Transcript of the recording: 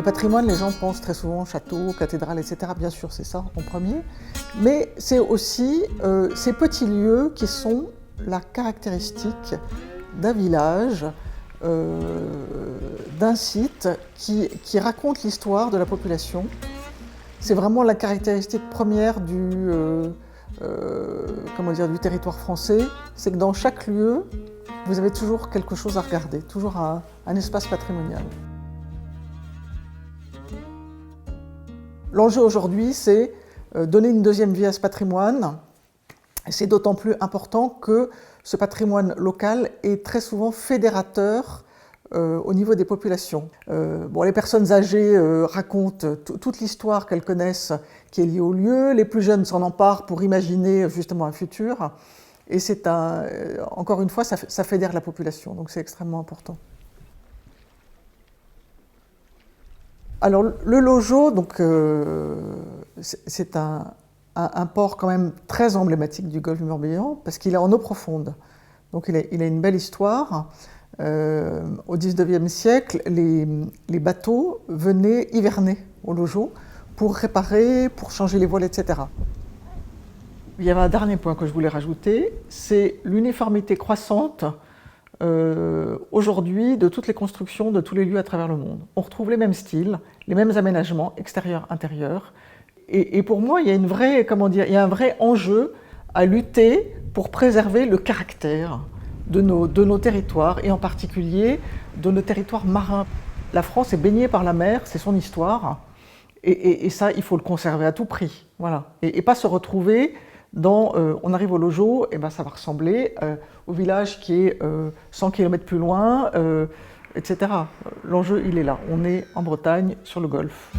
patrimoine, les gens pensent très souvent château, cathédrale, etc. Bien sûr, c'est ça en premier. Mais c'est aussi ces petits lieux qui sont la caractéristique d'un village, d'un site qui raconte l'histoire de la population. C'est vraiment la caractéristique première du territoire français, c'est que dans chaque lieu, vous avez toujours quelque chose à regarder, toujours un espace patrimonial. L'enjeu aujourd'hui, c'est donner une deuxième vie à ce patrimoine. C'est d'autant plus important que ce patrimoine local est très souvent fédérateur au niveau des populations. Les personnes âgées racontent toute l'histoire qu'elles connaissent qui est liée au lieu, les plus jeunes s'en emparent pour imaginer justement un futur, et c'est encore une fois, ça fédère la population, donc c'est extrêmement important. Alors le Lojo, c'est un port quand même très emblématique du golfe du Morbihan, parce qu'il est en eau profonde, donc il a une belle histoire. Au XIXe siècle, les bateaux venaient hiverner au Lojo pour réparer, pour changer les voiles, etc. Il y avait un dernier point que je voulais rajouter, c'est l'uniformité croissante aujourd'hui de toutes les constructions de tous les lieux à travers le monde. On retrouve les mêmes styles, les mêmes aménagements, extérieurs, intérieurs. Et pour moi, il y a un vrai enjeu à lutter pour préserver le caractère de nos territoires, et en particulier de nos territoires marins. La France est baignée par la mer, c'est son histoire, et ça, il faut le conserver à tout prix. Voilà. Et pas se retrouver dans, on arrive au Lojo, et ben ça va ressembler au village qui est 100 km plus loin, etc. L'enjeu, il est là. On est en Bretagne, sur le golfe.